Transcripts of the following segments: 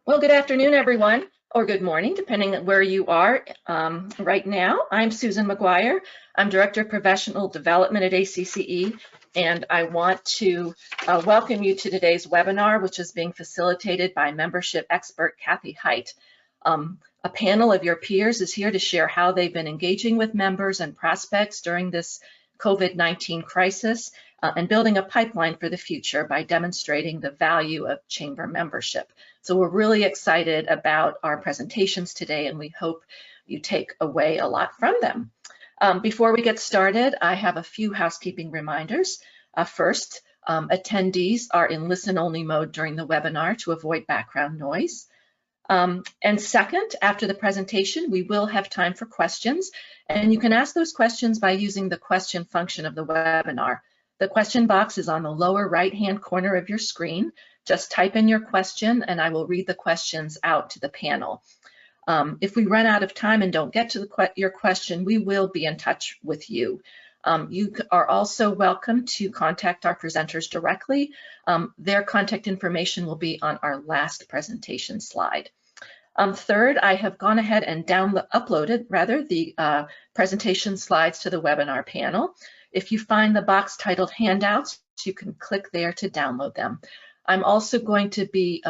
Well, good afternoon, everyone, or good morning, depending on where you are right now. I'm Susan McGuire. I'm Director of Professional Development at ACCE, and I want to welcome you to today's webinar, which is being facilitated by membership expert Kathy Height. A panel of your peers is here to share how they've been engaging with members and prospects during this COVID-19 crisis and building a pipeline for the future by demonstrating the value of chamber membership. So we're really excited about our presentations today, and we hope you take away a lot from them. Before we get started, I have a few housekeeping reminders. First, attendees are in listen-only mode during the webinar to avoid background noise. And second, after the presentation, we will have time for questions, and you can ask those questions by using the question function of the webinar. The question box is on the lower right-hand corner of your screen. Just type in your question and I will read the questions out to the panel. If we run out of time and don't get to your question, we will be in touch with you. You are also welcome to contact our presenters directly. Their contact information will be on our last presentation slide. Third, I have gone ahead and uploaded the presentation slides to the webinar panel. If you find the box titled Handouts, you can click there to download them. I'm also going to be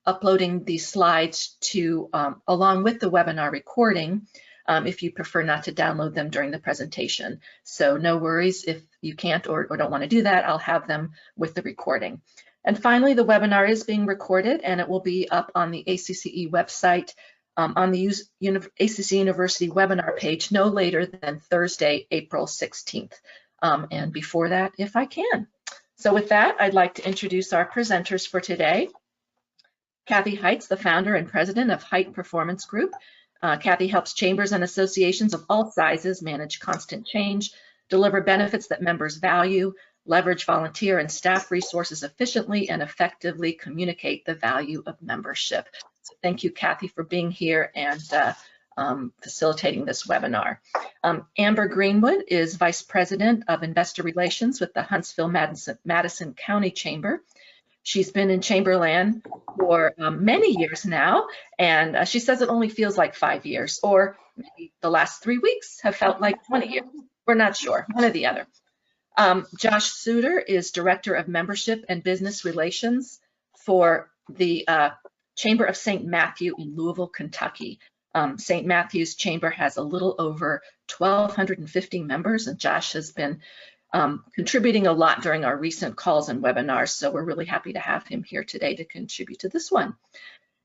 uploading these slides to along with the webinar recording if you prefer not to download them during the presentation. So no worries if you can't or don't want to do that, I'll have them with the recording. And finally, the webinar is being recorded and it will be up on the ACCE website on the ACCE University webinar page no later than Thursday, April 16th. And before that, if I can. So with that, I'd like to introduce our presenters for today. Kathy Height, the founder and president of Height Performance Group. Kathy helps chambers and associations of all sizes manage constant change, deliver benefits that members value, leverage volunteer and staff resources efficiently, and effectively communicate the value of membership. So thank you, Kathy, for being here and facilitating this webinar. Amber Greenwood is Vice President of Investor Relations with the Huntsville-Madison County Chamber. She's been in Chamberland for many years now, and she says it only feels like 5 years, or maybe the last 3 weeks have felt like 20 years. We're not sure, one or the other. Josh Souter is Director of Membership and Business Relations for the Chamber of St. Matthew in Louisville, Kentucky. St. Matthew's Chamber has a little over 1,250 members, and Josh has been contributing a lot during our recent calls and webinars, so we're really happy to have him here today to contribute to this one.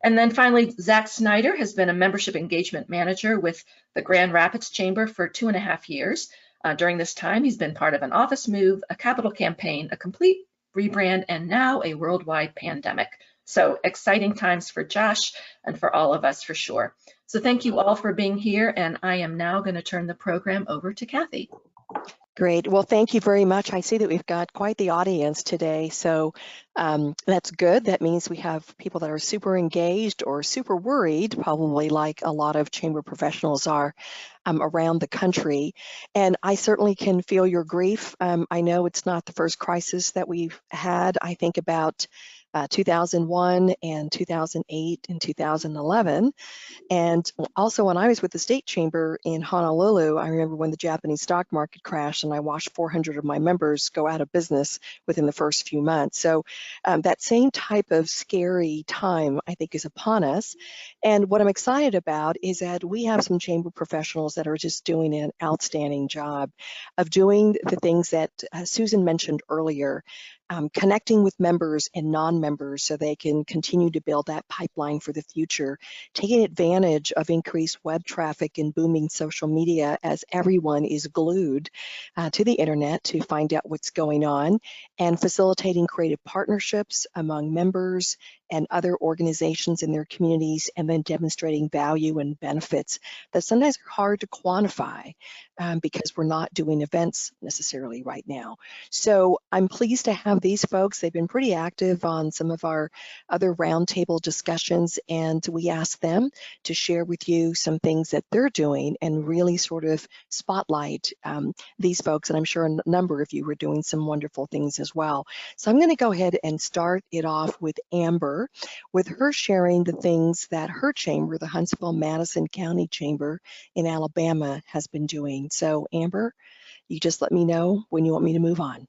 And then finally, Zach Snyder has been a membership engagement manager with the Grand Rapids Chamber for 2.5 years. During this time, he's been part of an office move, a capital campaign, a complete rebrand, and now a worldwide pandemic. So exciting times for Josh and for all of us for sure. So thank you all for being here, and I am now going to turn the program over to Kathy. Great. Well, thank you very much. I see that we've got quite the audience today, so that's good. That means we have people that are super engaged or super worried, probably like a lot of chamber professionals are around the country. And I certainly can feel your grief. I know it's not the first crisis that we've had. I think about 2001 and 2008 and 2011. And also when I was with the state chamber in Honolulu, I remember when the Japanese stock market crashed and I watched 400 of my members go out of business within the first few months. So that same type of scary time, I think, is upon us. And what I'm excited about is that we have some chamber professionals that are just doing an outstanding job of doing the things that Susan mentioned earlier, connecting with members and non-members so they can continue to build that pipeline for the future, taking advantage of increased web traffic and booming social media as everyone is glued to the internet to find out what's going on, and facilitating creative partnerships among members and other organizations in their communities, and then demonstrating value and benefits that sometimes are hard to quantify because we're not doing events necessarily right now. So I'm pleased to have these folks. They've been pretty active on some of our other roundtable discussions, and we asked them to share with you some things that they're doing and really sort of spotlight these folks. And I'm sure a number of you are doing some wonderful things as well. So I'm going to go ahead and start it off with Amber, with her sharing the things that her chamber, the Huntsville-Madison County Chamber in Alabama, has been doing. So Amber, you just let me know when you want me to move on.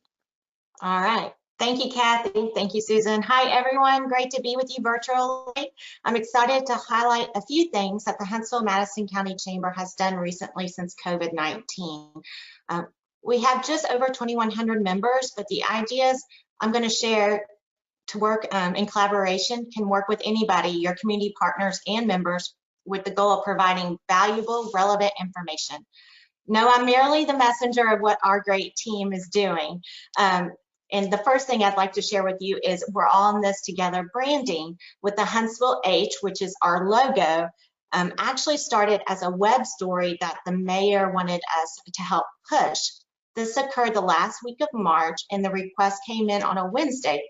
All right. Thank you, Kathy. Thank you, Susan. Hi, everyone. Great to be with you virtually. I'm excited to highlight a few things that the Huntsville-Madison County Chamber has done recently since COVID-19. We have just over 2,100 members, but the ideas I'm going to share to work in collaboration can work with anybody, your community partners and members, with the goal of providing valuable, relevant information. No, I'm merely the messenger of what our great team is doing. And the first thing I'd like to share with you is we're all in this together. Branding with the Huntsville H, which is our logo, actually started as a web story that the mayor wanted us to help push. This occurred the last week of March, and the request came in on a Wednesday.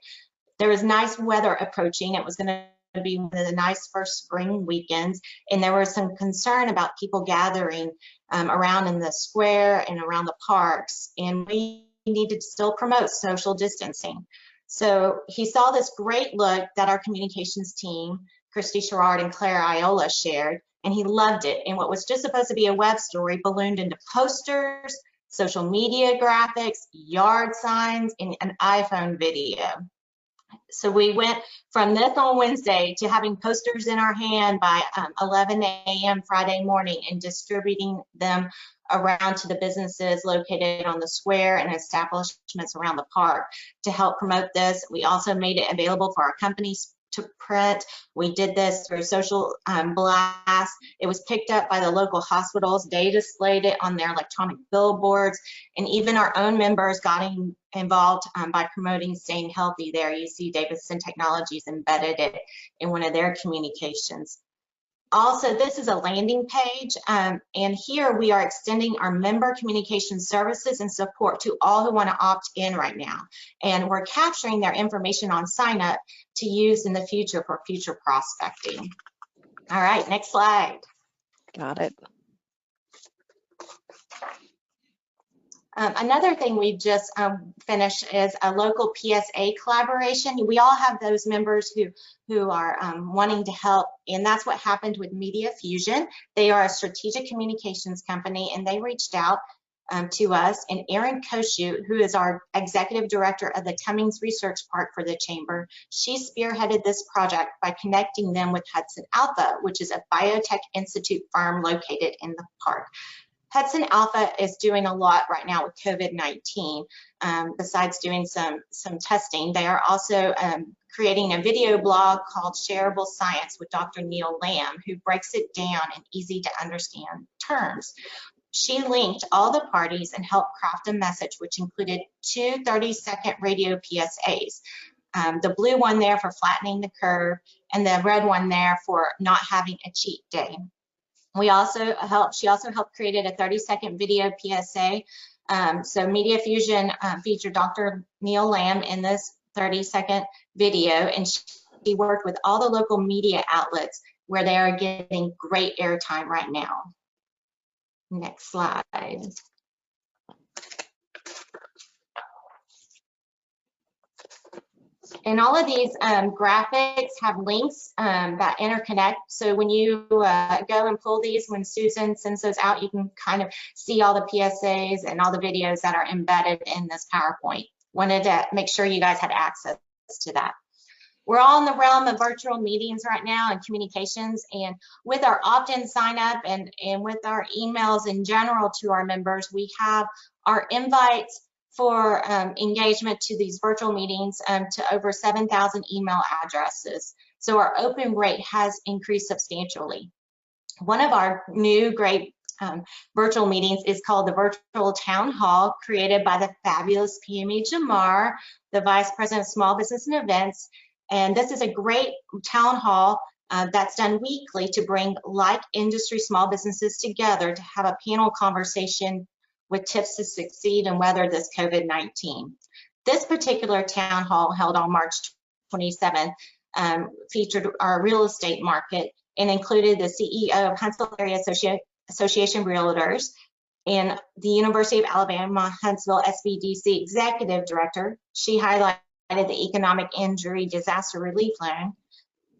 There was nice weather approaching. It was going to be one of the nice first spring weekends, and there was some concern about people gathering around in the square and around the parks, and we needed to still promote social distancing. So he saw this great look that our communications team, Christy Sherrard and Claire Iola, shared, and he loved it. And what was just supposed to be a web story ballooned into posters, social media graphics, yard signs, and an iPhone video. So we went from this on Wednesday to having posters in our hand by 11 a.m. Friday morning and distributing them around to the businesses located on the square and establishments around the park to help promote this. We also made it available for our companies to print. We did this through social blasts. It was picked up by the local hospitals. They displayed it on their electronic billboards, and even our own members got involved by promoting staying healthy there. You see Davidson Technologies embedded it in one of their communications. Also, this is a landing page, and here we are extending our member communication services and support to all who want to opt in right now. And we're capturing their information on sign up to use in the future for future prospecting. All right, next slide. Got it. Another thing we've just finished is a local PSA collaboration. We all have those members who are wanting to help, and that's what happened with Media Fusion. They are a strategic communications company, and they reached out to us, and Erin Koshu, who is our executive director of the Cummings Research Park for the Chamber, she spearheaded this project by connecting them with Hudson Alpha, which is a biotech institute firm located in the park. Hudson Alpha is doing a lot right now with COVID-19. Besides doing some testing, they are also creating a video blog called Shareable Science with Dr. Neil Lamb, who breaks it down in easy to understand terms. She linked all the parties and helped craft a message, which included two 30-second radio PSAs. The blue one there for flattening the curve, and the red one there for not having a cheat day. She also helped created a 30-second video PSA. So Media Fusion featured Dr. Neil Lamb in this 30-second video, and she worked with all the local media outlets where they are getting great airtime right now. Next slide. And all of these graphics have links that interconnect. So when you go and pull these, when Susan sends those out, you can kind of see all the PSAs and all the videos that are embedded in this PowerPoint. Wanted to make sure you guys had access to that. We're all in the realm of virtual meetings right now and communications, and with our opt-in sign up and with our emails in general to our members, we have our invites for engagement to these virtual meetings to over 7,000 email addresses. So our open rate has increased substantially. One of our new great virtual meetings is called the Virtual Town Hall, created by the fabulous PME Jamar, the Vice President of Small Business and Events. And this is a great town hall that's done weekly to bring like industry small businesses together to have a panel conversation with tips to succeed and weather this COVID-19. This particular town hall held on March 27th featured our real estate market and included the CEO of Huntsville Area Association Realtors, And the University of Alabama Huntsville SBDC Executive Director, she highlighted the Economic Injury Disaster Relief Loan,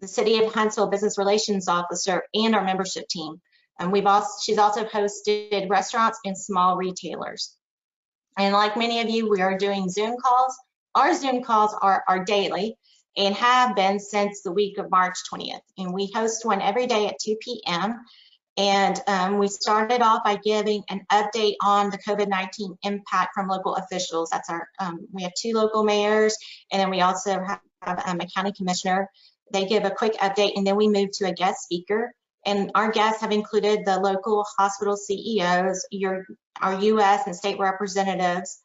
the City of Huntsville Business Relations Officer, and our membership team. And she's also hosted restaurants and small retailers. And like many of you, we are doing Zoom calls. Our Zoom calls are daily and have been since the week of March 20th. And we host one every day at 2 p.m. And we started off by giving an update on the COVID-19 impact from local officials. That's our, we have 2 local mayors, and then we also have a county commissioner. They give a quick update, and then we move to a guest speaker. And our guests have included the local hospital CEOs, our U.S. and state representatives,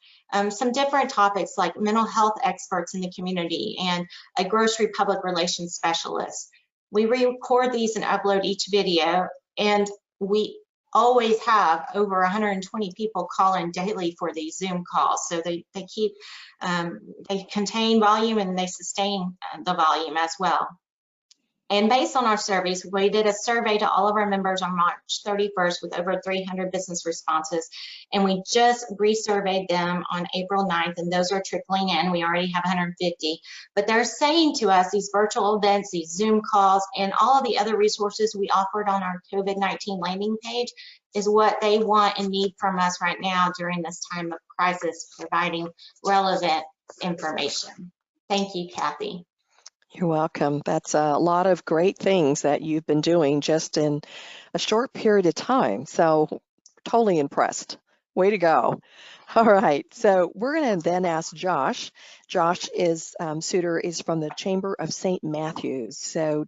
some different topics like mental health experts in the community, and a grocery public relations specialist. We record these and upload each video, and we always have over 120 people call in daily for these Zoom calls. So they contain volume and they sustain the volume as well. And based on our surveys, we did a survey to all of our members on March 31st with over 300 business responses. And we just resurveyed them on April 9th, and those are trickling in. We already have 150. But they're saying to us, these virtual events, these Zoom calls, and all of the other resources we offered on our COVID-19 landing page is what they want and need from us right now during this time of crisis, providing relevant information. Thank you, Kathy. You're welcome. That's a lot of great things that you've been doing just in a short period of time. So totally impressed. Way to go. All right. So we're going to then ask Josh. Josh is, Souter is from the Chamber of St. Matthews. So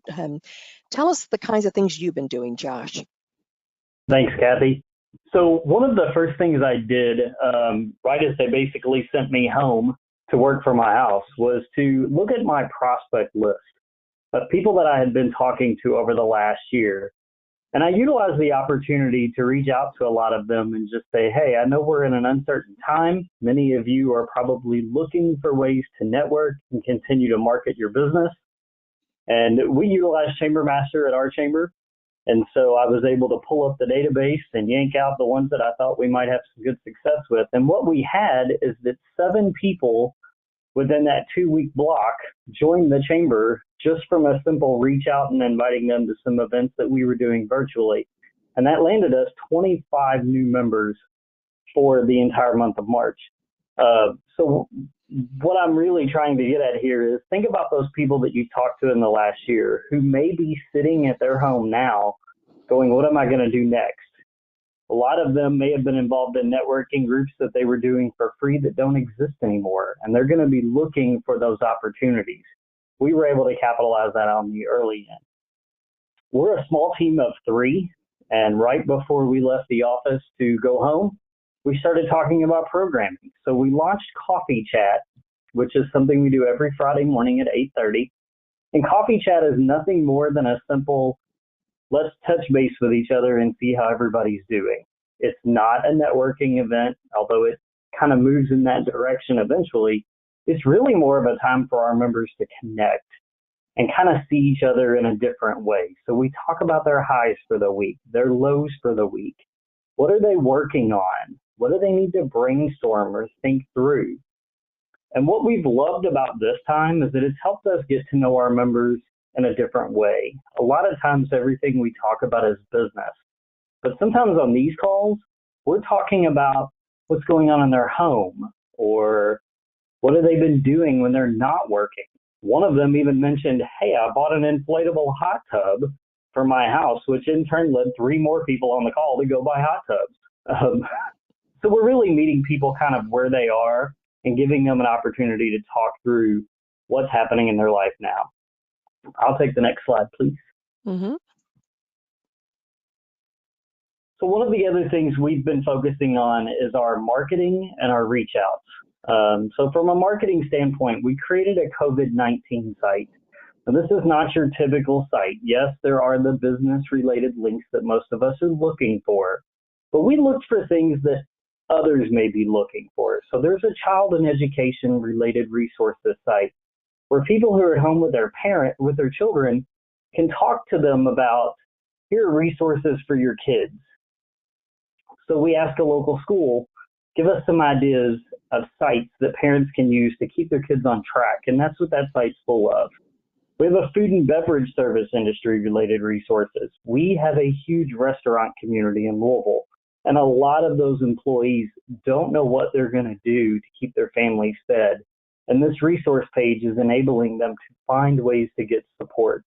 tell us the kinds of things you've been doing, Josh. Thanks, Kathy. So one of the first things I did, right as they basically sent me home to work from my house, was to look at my prospect list of people that I had been talking to over the last year. And I utilized the opportunity to reach out to a lot of them and just say, hey, I know we're in an uncertain time. Many of you are probably looking for ways to network and continue to market your business. And we utilize Chamber Master at our chamber. And so I was able to pull up the database and yank out the ones that I thought we might have some good success with. And what we had is that 7 people within that 2-week block joined the chamber just from a simple reach out and inviting them to some events that we were doing virtually. And that landed us 25 new members for the entire month of March. So what I'm really trying to get at here is think about those people that you talked to in the last year who may be sitting at their home now going, what am I going to do next? A lot of them may have been involved in networking groups that they were doing for free that don't exist anymore, and they're going to be looking for those opportunities. We were able to capitalize that on the early end. We're a small team of 3, and right before we left the office to go home, we started talking about programming. So we launched Coffee Chat, which is something we do every Friday morning at 8:30. And Coffee Chat is nothing more than a simple, let's touch base with each other and see how everybody's doing. It's not a networking event, although it kind of moves in that direction eventually. It's really more of a time for our members to connect and kind of see each other in a different way. So we talk about their highs for the week, their lows for the week. What are they working on? What do they need to brainstorm or think through? And what we've loved about this time is that it's helped us get to know our members in a different way. A lot of times everything we talk about is business, but sometimes on these calls, we're talking about what's going on in their home or what have they been doing when they're not working. One of them even mentioned, hey, I bought an inflatable hot tub for my house, which in turn led 3 more people on the call to go buy hot tubs. So we're really meeting people kind of where they are and giving them an opportunity to talk through what's happening in their life now. I'll take the next slide, please. Mm-hmm. So one of the other things we've been focusing on is our marketing and our reach outs. So from a marketing standpoint, we created a COVID-19 site. Now, this is not your typical site. Yes, there are the business-related links that most of us are looking for, but we looked for things that others may be looking for. So there's a child and education-related resources site where people who are at home with their children can talk to them about, here are resources for your kids. So we asked a local school, give us some ideas of sites that parents can use to keep their kids on track. And that's what that site's full of. We have a food and beverage service industry related resources. We have a huge restaurant community in Louisville, and a lot of those employees don't know what they're going to do to keep their families fed. And this resource page is enabling them to find ways to get support.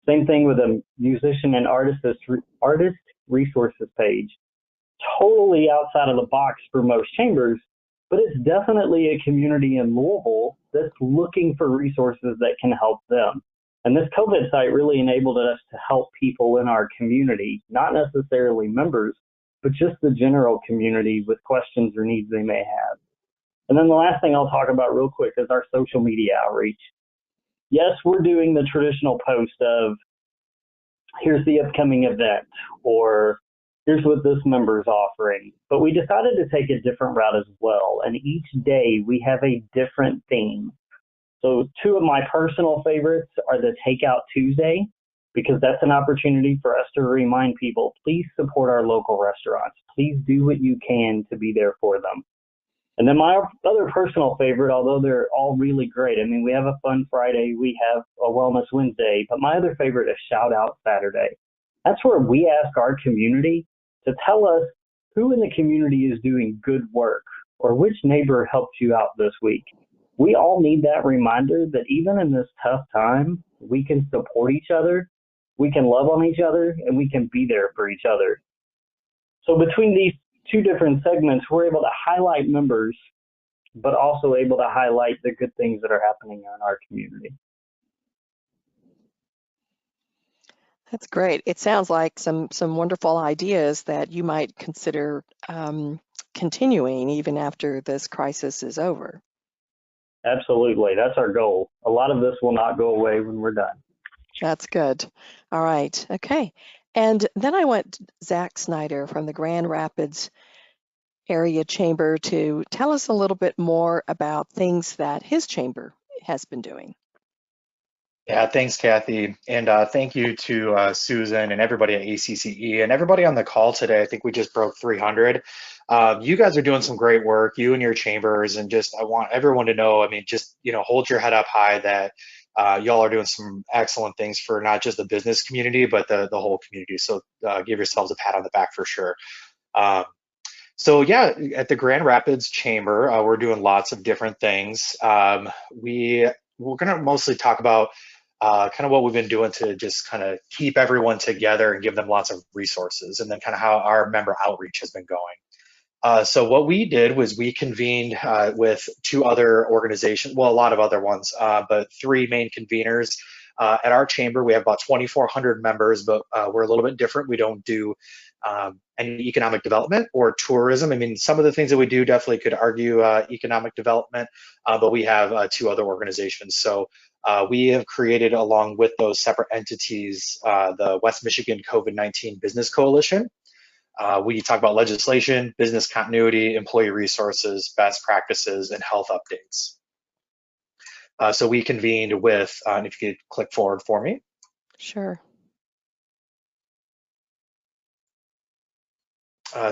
Same thing with a musician and artist resources page. Totally outside of the box for most chambers, but it's definitely a community in Louisville that's looking for resources that can help them. And this COVID site really enabled us to help people in our community, not necessarily members, but just the general community with questions or needs they may have. And then the last thing I'll talk about real quick is our social media outreach. Yes, we're doing the traditional post of, here's the upcoming event, or here's what this member is offering. But we decided to take a different route as well. And each day we have a different theme. So two of my personal favorites are the Takeout Tuesday, because that's an opportunity for us to remind people, please support our local restaurants. Please do what you can to be there for them. And then my other personal favorite, although they're all really great, I mean, we have a Fun Friday, we have a Wellness Wednesday, but my other favorite is Shout Out Saturday. That's where we ask our community to tell us who in the community is doing good work or which neighbor helped you out this week. We all need that reminder that even in this tough time, we can support each other, we can love on each other, and we can be there for each other. So between these two different segments, we're able to highlight members, but also able to highlight the good things that are happening in our community. That's great. It sounds like some wonderful ideas that you might consider continuing even after this crisis is over. Absolutely. That's our goal. A lot of this will not go away when we're done. That's good. All right. Okay. And then I want Zach Snyder from the Grand Rapids Area Chamber to tell us a little bit more about things that his chamber has been doing. Yeah, thanks, Kathy. And thank you to Susan and everybody at ACCE and everybody on the call today. I think we just broke 300. You guys are doing some great work, you and your chambers, and just I want everyone to know, I mean, just, hold your head up high that y'all are doing some excellent things for not just the business community, but the whole community. So give yourselves a pat on the back for sure. So yeah, at the Grand Rapids Chamber, we're doing lots of different things. We're going to mostly talk about kind of what we've been doing to just kind of keep everyone together and give them lots of resources, and then kind of how our member outreach has been going. So what we did was we convened with two other organizations, well, a lot of other ones, but three main conveners. At our chamber, we have about 2,400 members, but we're a little bit different. We don't do any economic development or tourism. I mean, some of the things that we do definitely could argue economic development, but we have two other organizations. So we have created, along with those separate entities, the West Michigan COVID-19 Business Coalition. We talk about legislation, business continuity, employee resources, best practices, and health updates. So we convened with, and if you could click forward for me. Sure.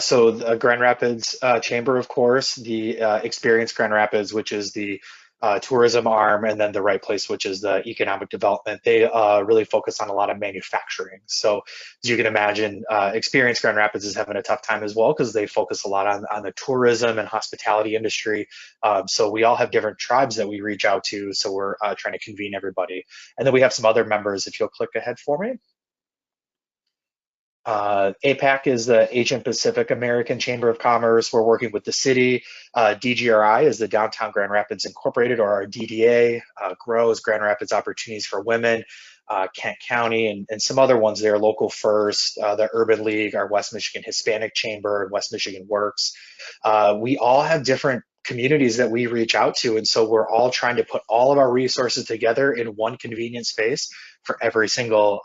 So the Grand Rapids Chamber, of course, the Experience Grand Rapids, which is the tourism arm, and then the Right Place, which is the economic development. They really focus on a lot of manufacturing. So as you can imagine, Experience Grand Rapids is having a tough time as well because they focus a lot on the tourism and hospitality industry. So we all have different tribes that we reach out to. So we're trying to convene everybody. And then we have some other members, if you'll click ahead for me. APAC is the Asian Pacific American Chamber of Commerce. We're working with the city. DGRI is the Downtown Grand Rapids Incorporated, or our DDA. GROW, Grand Rapids Opportunities for Women. Kent County and some other ones there, Local First, the Urban League, our West Michigan Hispanic Chamber, and West Michigan Works. We all have different communities that we reach out to, and so we're all trying to put all of our resources together in one convenient space for every single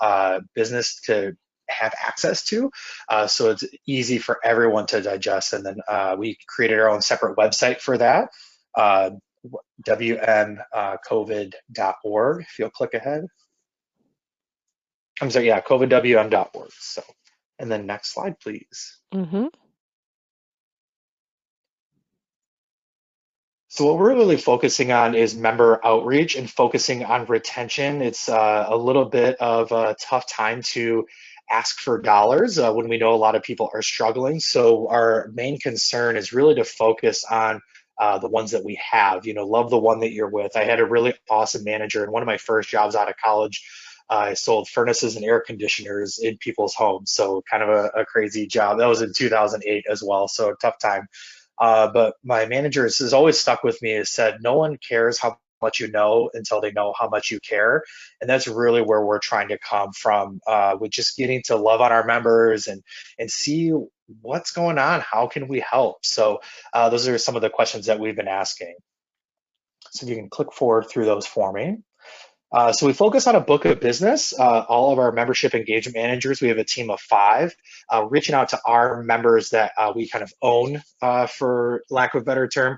business to have access to, so it's easy for everyone to digest. And then we created our own separate website for that, wmcovid.org. If you'll click ahead. I'm sorry, yeah, covidwm.org. So, and then next slide, please. Mm-hmm. So what we're really focusing on is member outreach and focusing on retention. It's a little bit of a tough time to ask for dollars when we know a lot of people are struggling. So our main concern is really to focus on the ones that we have. Love the one that you're with. I had a really awesome manager, and one of my first jobs out of college, I sold furnaces and air conditioners in people's homes. So kind of a crazy job. That was in 2008 as well. So a tough time. But my manager has always stuck with me, has said, no one cares how much you know until they know how much you care. And that's really where we're trying to come from, with just getting to love on our members and see what's going on. How can we help? So those are some of the questions that we've been asking. So if you can click forward through those for me. So we focus on a book of business. All of our membership engagement managers, we have a team of 5, reaching out to our members that we kind of own, for lack of a better term.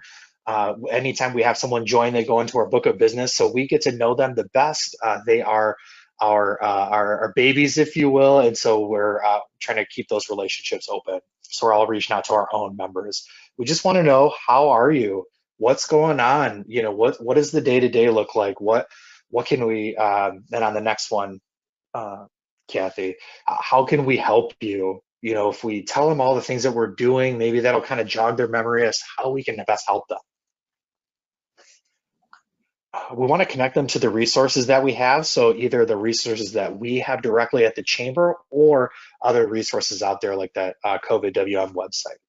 Anytime we have someone join, they go into our book of business, so we get to know them the best. They are our babies, if you will, and so we're trying to keep those relationships open. So we're all reaching out to our own members. We just want to know, how are you? What's going on? What does the day-to-day look like? What can we, and on the next one, Kathy, how can we help you? If we tell them all the things that we're doing, maybe that'll kind of jog their memory as how we can best help them. We want to connect them to the resources that we have. So either the resources that we have directly at the chamber or other resources out there like that COVID WM website.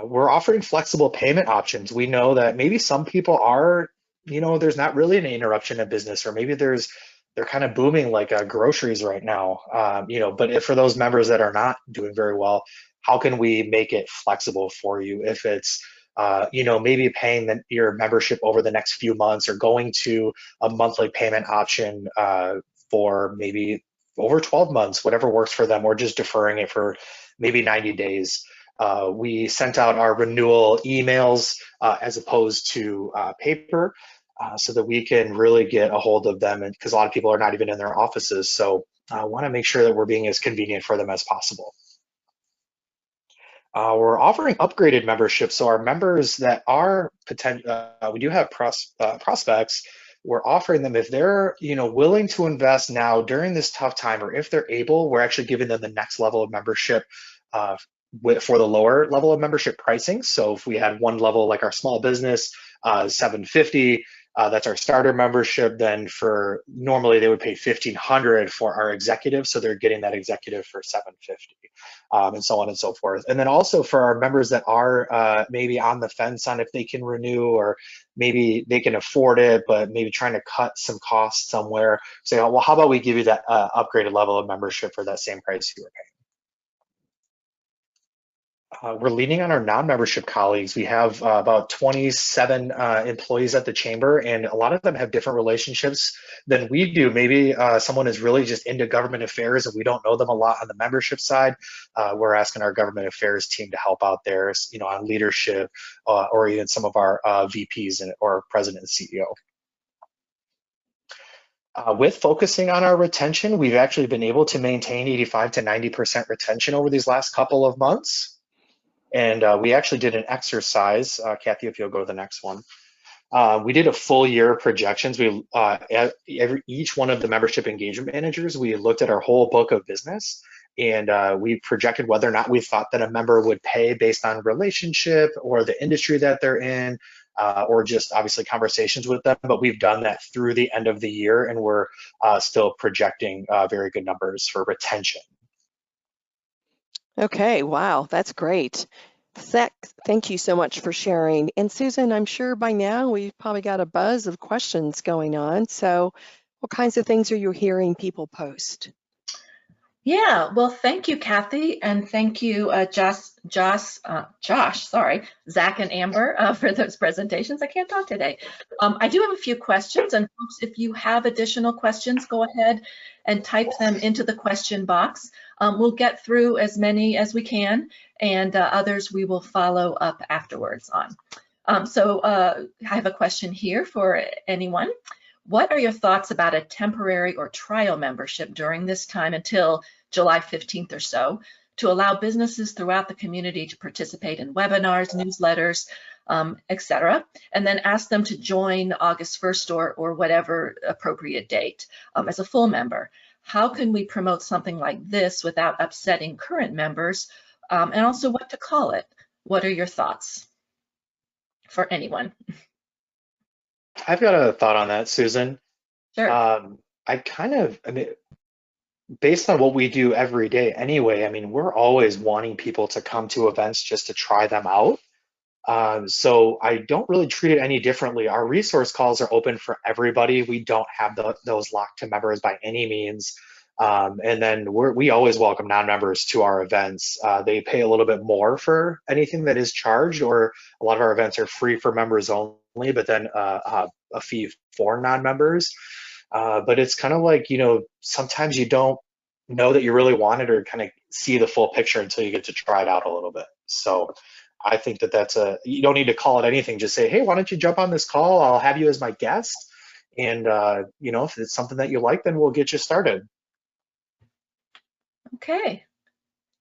We're offering flexible payment options. We know that maybe some people are, there's not really an interruption in business, or maybe they're kind of booming like groceries right now. But for those members that are not doing very well, how can we make it flexible for you? If it's, maybe paying your membership over the next few months, or going to a monthly payment option for maybe over 12 months, whatever works for them, or just deferring it for maybe 90 days. We sent out our renewal emails as opposed to paper, so that we can really get a hold of them, because a lot of people are not even in their offices. So I want to make sure that we're being as convenient for them as possible. We're offering upgraded memberships. So our members that are we do have prospects. We're offering them, if they're willing to invest now during this tough time, or if they're able, we're actually giving them the next level of membership for the lower level of membership pricing. So if we had one level like our small business, $750, that's our starter membership. Then for normally they would pay $1,500 for our executive, so they're getting that executive for $750, and so on and so forth. And then also for our members that are maybe on the fence on if they can renew, or maybe they can afford it, but maybe trying to cut some costs somewhere, say, oh, well, how about we give you that upgraded level of membership for that same price you were paying. We're leaning on our non-membership colleagues. We have about 27 employees at the chamber, and a lot of them have different relationships than we do. Maybe someone is really just into government affairs and we don't know them a lot on the membership side. We're asking our government affairs team to help out there, on leadership, or even some of our VPs or president and CEO. With focusing on our retention, we've actually been able to maintain 85 to 90% retention over these last couple of months. And we actually did an exercise, Kathy, if you'll go to the next one. We did a full year projections. We each one of the membership engagement managers, we looked at our whole book of business, and we projected whether or not we thought that a member would pay based on relationship or the industry that they're in, or just obviously conversations with them. But we've done that through the end of the year, and we're still projecting very good numbers for retention. Okay, wow, that's great. Zach, thank you so much for sharing. And Susan, I'm sure by now we've probably got a buzz of questions going on. So what kinds of things are you hearing people post? Yeah, well, thank you, Kathy, and thank you, Josh, Zach and Amber, for those presentations. I can't talk today. I do have a few questions, and folks, if you have additional questions, go ahead and type them into the question box. We'll get through as many as we can, and others we will follow up afterwards on. So I have a question here for anyone. What are your thoughts about a temporary or trial membership during this time until July 15th or so to allow businesses throughout the community to participate in webinars, newsletters, etc., and then ask them to join August 1st or whatever appropriate date as a full member. How can we promote something like this without upsetting current members, and also what to call it? What are your thoughts for anyone? I've got a thought on that, Susan. Sure. I mean, based on what we do every day anyway, I mean, we're always wanting people to come to events just to try them out. So I don't really treat it any differently. Our resource calls are open for everybody. We don't have those locked to members by any means. And then we always welcome non-members to our events. They pay a little bit more for anything that is charged, or a lot of our events are free for members only, but then a fee for non-members. But it's kind of like, you know, sometimes you don't know that you really want it or kind of see the full picture until you get to try it out a little bit. So I think that you don't need to call it anything. Just say, hey, why don't you jump on this call? I'll have you as my guest. And, you know, if it's something that you like, then we'll get you started. Okay.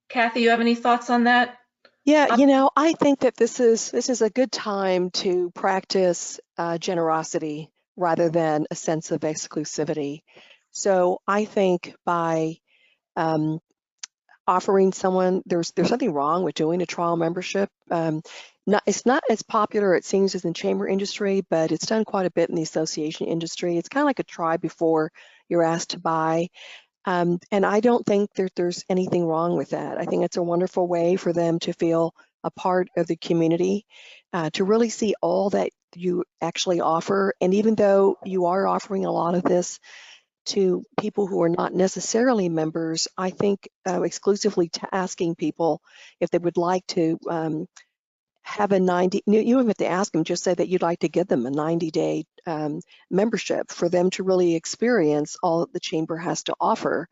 Kathy, you have any thoughts on that? Yeah, you know, I think that this is a good time to practice generosity rather than a sense of exclusivity. So I think by offering someone, there's something wrong with doing a trial membership. It's not as popular, it seems, as in the chamber industry, but it's done quite a bit in the association industry. It's kind of like a try before you're asked to buy. And I don't think that there's anything wrong with that. I think it's a wonderful way for them to feel a part of the community, to really see all that you actually offer. And even though you are offering a lot of this to people who are not necessarily members, I think exclusively to asking people if they would like to have a 90, you don't have to ask them, just say that you'd like to give them a 90-day membership for them to really experience all that the chamber has to offer.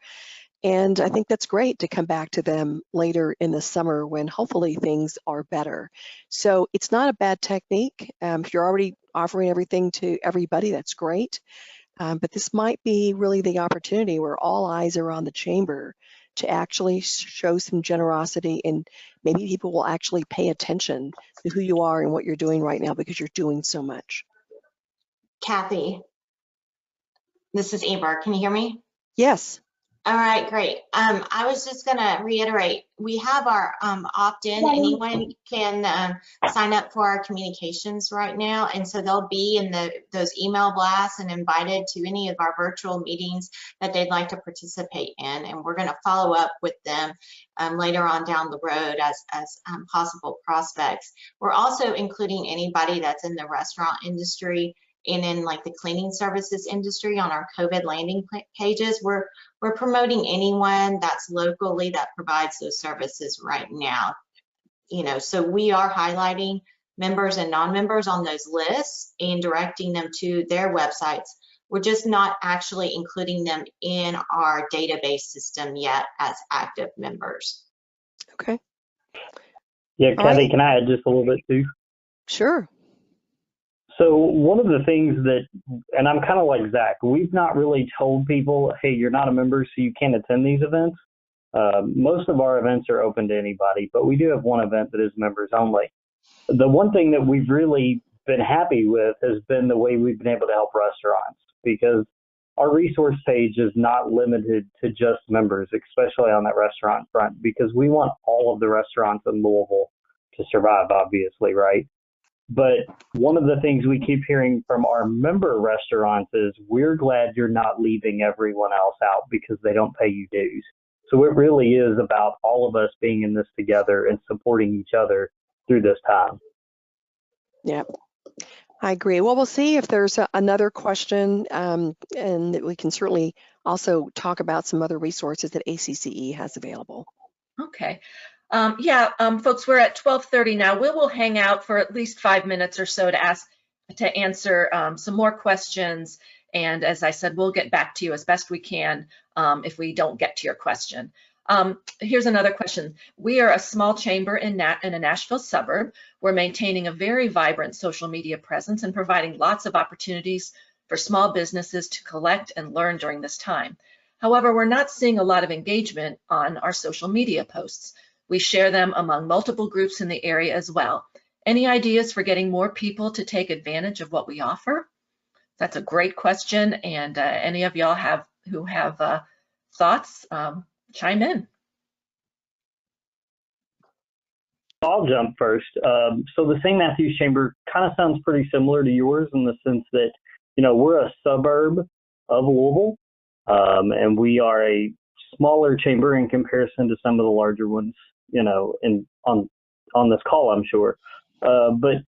And I think that's great to come back to them later in the summer when hopefully things are better. So it's not a bad technique. If you're already offering everything to everybody, that's great. But this might be really the opportunity where all eyes are on the chamber to actually show some generosity, and maybe people will actually pay attention to who you are and what you're doing right now because you're doing so much. Kathy, this is Amber. Can you hear me? Yes. All right, great. I was just going to reiterate, we have our opt-in. Anyone can sign up for our communications right now. And so they'll be in those email blasts and invited to any of our virtual meetings that they'd like to participate in. And we're going to follow up with them later on down the road as possible prospects. We're also including anybody that's in the restaurant industry and in like the cleaning services industry on our COVID landing pages. We're promoting anyone that's locally that provides those services right now. You know, so we are highlighting members and non-members on those lists and directing them to their websites. We're just not actually including them in our database system yet as active members. Okay. Yeah, Kathy, can I add just a little bit too? Sure. So one of the things that, and I'm kind of like Zach, we've not really told people, hey, you're not a member, so you can't attend these events. Most of our events are open to anybody, but we do have one event that is members only. The one thing that we've really been happy with has been the way we've been able to help restaurants, because our resource page is not limited to just members, especially on that restaurant front, because we want all of the restaurants in Louisville to survive, obviously, right? But one of the things we keep hearing from our member restaurants is, we're glad you're not leaving everyone else out because they don't pay you dues. So it really is about all of us being in this together and supporting each other through this time. Yeah, I agree. Well, we'll see if there's another question, and we can certainly also talk about some other resources that ACCE has available. Okay. Folks, we're at 12:30 now. We will hang out for at least 5 minutes or so to answer some more questions. And as I said, we'll get back to you as best we can if we don't get to your question. Here's another question. We are a small chamber in a Nashville suburb. We're maintaining a very vibrant social media presence and providing lots of opportunities for small businesses to collect and learn during this time. However, we're not seeing a lot of engagement on our social media posts. We share them among multiple groups in the area as well. Any ideas for getting more people to take advantage of what we offer? That's a great question, and any of y'all who have thoughts, chime in. I'll jump first. So the St. Matthews Chamber kind of sounds pretty similar to yours in the sense that, we're a suburb of Louisville, and we are a smaller chamber in comparison to some of the larger ones, on this call, I'm sure. But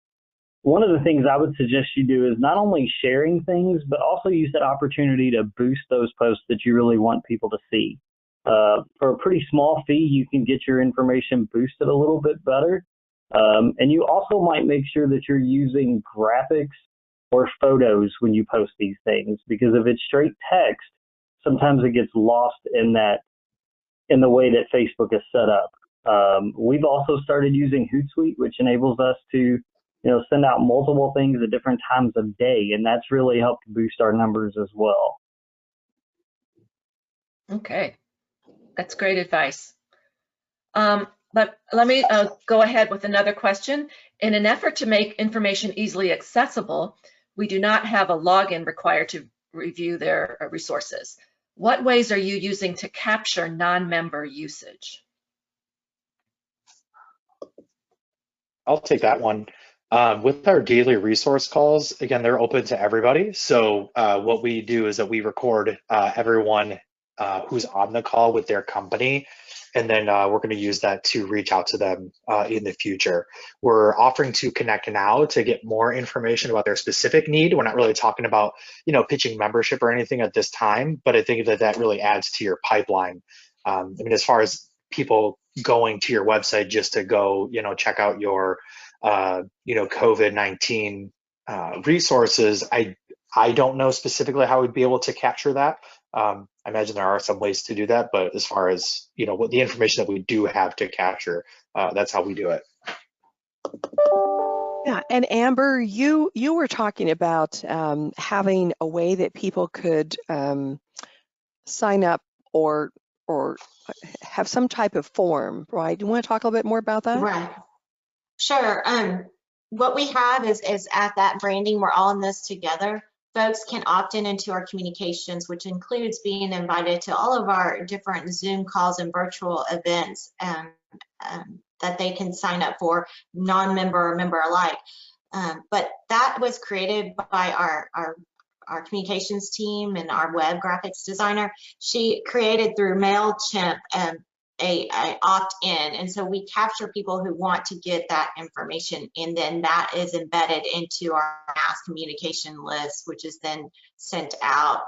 one of the things I would suggest you do is not only sharing things, but also use that opportunity to boost those posts that you really want people to see. For a pretty small fee, you can get your information boosted a little bit better. And you also might make sure that you're using graphics or photos when you post these things, because if it's straight text, sometimes it gets lost in the way that Facebook is set up. We've also started using Hootsuite, which enables us to send out multiple things at different times of day, and that's really helped boost our numbers as well. Okay, that's great advice. But let me go ahead with another question. In an effort to make information easily accessible, we do not have a login required to review their resources. What ways are you using to capture non-member usage? I'll take that one. With our daily resource calls, again, they're open to everybody. So what we do is that we record everyone who's on the call with their company, and then we're going to use that to reach out to them in the future. We're offering to connect now to get more information about their specific need. We're not really talking about, pitching membership or anything at this time, but I think that really adds to your pipeline. As far as people going to your website just to go, check out your, COVID-19 resources, I don't know specifically how we'd be able to capture that. I imagine there are some ways to do that, but as far as, what the information that we do have to capture, that's how we do it. Yeah, and Amber, you were talking about having a way that people could sign up or have some type of form, right? Do you want to talk a little bit more about that? Right. Sure. What we have is at that branding, we're all in this together. Folks can opt into our communications, which includes being invited to all of our different Zoom calls and virtual events that they can sign up for, non-member or member alike. But that was created by our communications team and our web graphics designer. She created through MailChimp a opt-in, and so we capture people who want to get that information, and then that is embedded into our mass communication list, which is then sent out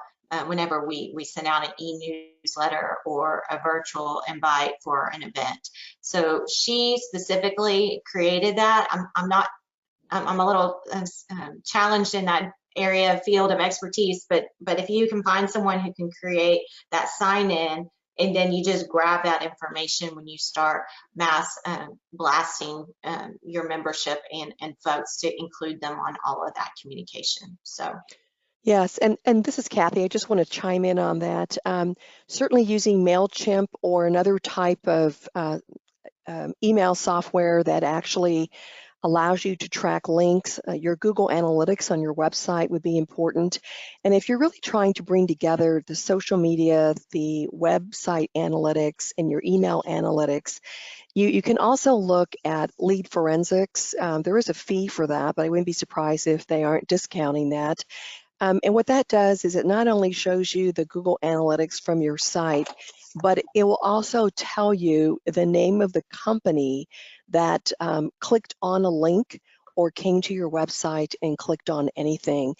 whenever we send out an e-newsletter or a virtual invite for an event. So she specifically created that. I'm a little challenged in that area field of expertise, but if you can find someone who can create that sign in, and then you just grab that information when you start mass blasting your membership and folks to include them on all of that communication. So. Yes, and this is Kathy. I just want to chime in on that. Certainly using MailChimp or another type of email software that actually allows you to track links. Your Google Analytics on your website would be important. And if you're really trying to bring together the social media, the website analytics, and your email analytics, you can also look at lead forensics. There is a fee for that, but I wouldn't be surprised if they aren't discounting that. And what that does is it not only shows you the Google Analytics from your site, but it will also tell you the name of the company that clicked on a link or came to your website and clicked on anything.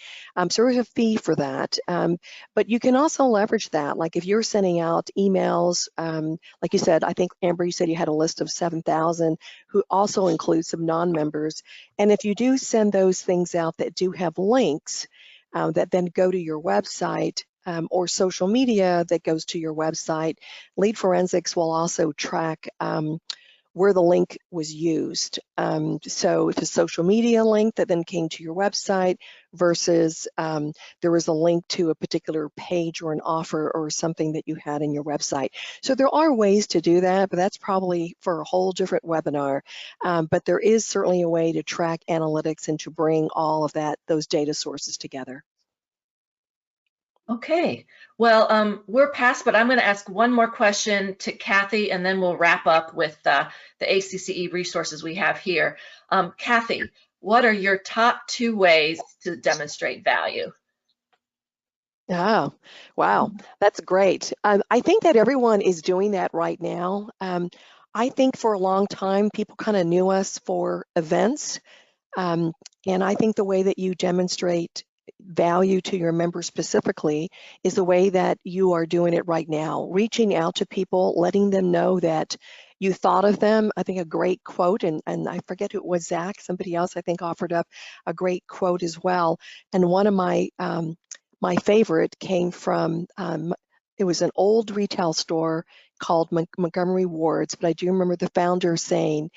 So there's a fee for that. But you can also leverage that. Like if you're sending out emails, like you said, I think, Amber, you said you had a list of 7,000 who also includes some non-members. And if you do send those things out that do have links that then go to your website, or social media that goes to your website, Lead Forensics will also track where the link was used. So if a social media link that then came to your website versus there was a link to a particular page or an offer or something that you had in your website. So there are ways to do that, but that's probably for a whole different webinar. But there is certainly a way to track analytics and to bring all of those data sources together. Okay, well, we're past, but I'm going to ask one more question to Kathy, and then we'll wrap up with the ACCE resources we have here. Kathy, what are your top 2 ways to demonstrate value? Oh, wow, that's great. I think that everyone is doing that right now. I think for a long time, people kind of knew us for events. And I think the way that you demonstrate value to your members specifically is the way that you are doing it right now, reaching out to people, letting them know that you thought of them. I think a great quote, and I forget who it was, Zach, somebody else I think offered up a great quote as well. And one of my favorite came from, it was an old retail store called Montgomery Ward's, but I do remember the founder saying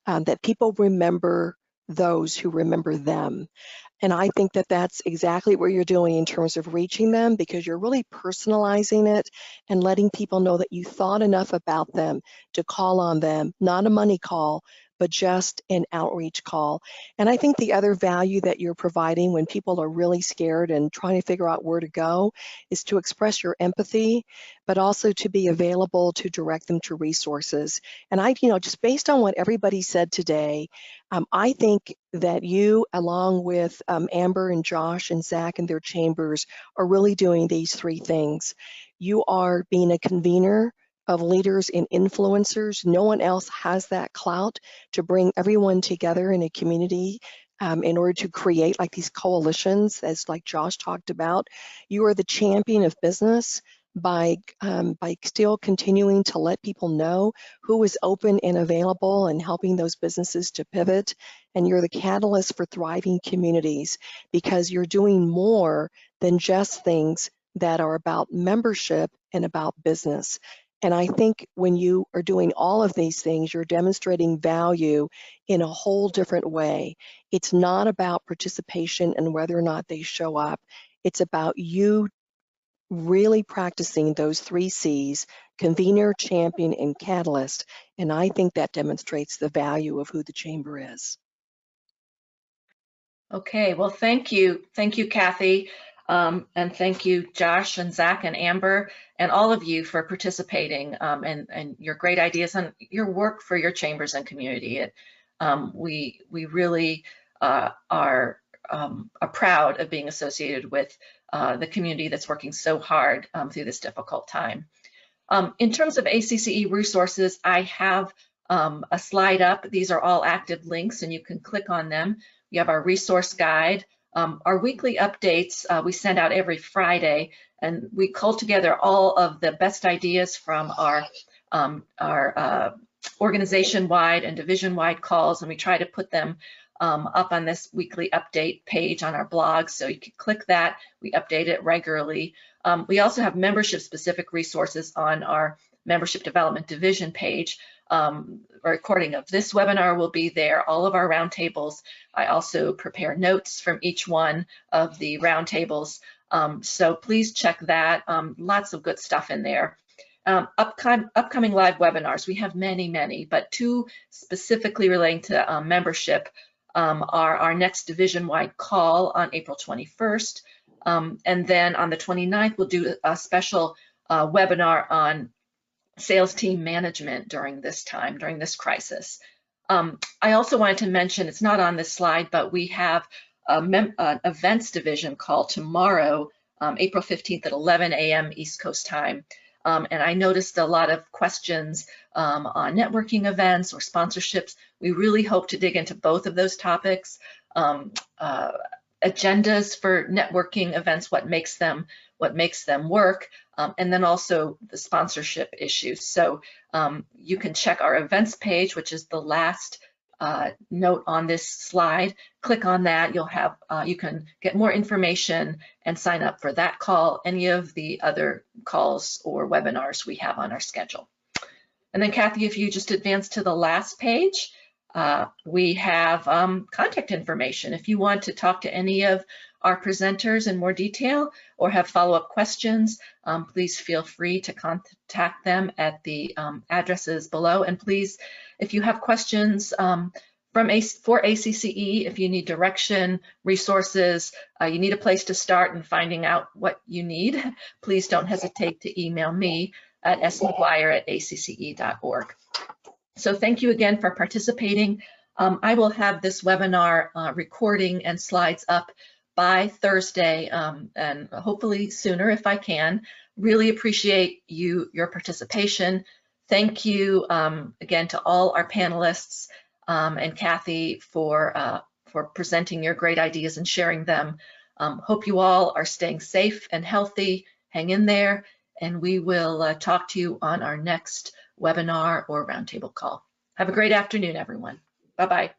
that people remember those who remember them. And I think that that's exactly what you're doing in terms of reaching them, because you're really personalizing it and letting people know that you thought enough about them to call on them, not a money call, but just an outreach call. And I think the other value that you're providing when people are really scared and trying to figure out where to go is to express your empathy, but also to be available to direct them to resources. And just based on what everybody said today, I think that you, along with Amber and Josh and Zach and their chambers, are really doing these 3 things. You are being a convener of leaders and influencers. No one else has that clout to bring everyone together in a community in order to create like these coalitions, as like Josh talked about. You are the champion of business by still continuing to let people know who is open and available and helping those businesses to pivot. And you're the catalyst for thriving communities, because you're doing more than just things that are about membership and about business. And I think when you are doing all of these things, you're demonstrating value in a whole different way. It's not about participation and whether or not they show up. It's about you really practicing those 3 C's: convener, champion, and catalyst. And I think that demonstrates the value of who the chamber is. Okay, well, thank you, Kathy, and thank you, Josh and Zach and Amber, and all of you for participating and your great ideas and your work for your chambers and community. We really are proud of being associated with the community that's working so hard through this difficult time. In terms of ACCE resources, I have a slide up. These are all active links, and you can click on them. We have our resource guide, our weekly updates we send out every Friday, and we cull together all of the best ideas from our organization-wide and division-wide calls, and we try to put them up on this weekly update page on our blog, so you can click that. We update it regularly. We also have membership-specific resources on our membership development division page. A recording of this webinar will be there, all of our roundtables. I also prepare notes from each one of the roundtables, so please check that. Lots of good stuff in there. Upcoming live webinars, we have many, but 2 specifically relating to membership are our next division-wide call on April 21st, and then on the 29th, we'll do a special webinar on sales team management during this time, during this crisis. I also wanted to mention, it's not on this slide, but we have an events division call tomorrow, April 15th at 11 a.m. East Coast time. And I noticed a lot of questions on networking events or sponsorships. We really hope to dig into both of those topics. Agendas for networking events, what makes them work, and then also the sponsorship issues. So you can check our events page, which is the last note on this slide. Click on that. You'll have you can get more information and sign up for that call, any of the other calls or webinars we have on our schedule. And then Kathy, if you just advance to the last page, we have contact information. If you want to talk to any of our presenters in more detail or have follow-up questions, please feel free to contact them at the addresses below. And please, if you have questions for ACCE, if you need direction, resources, you need a place to start in finding out what you need, please don't hesitate to email me at smcguire@acce.org. So thank you again for participating. I will have this webinar recording and slides up by Thursday, and hopefully sooner if I can. Really appreciate your participation. Thank you again to all our panelists and Kathy for presenting your great ideas and sharing them. Hope you all are staying safe and healthy. Hang in there, and we will talk to you on our next webinar or roundtable call. Have a great afternoon, everyone. Bye-bye.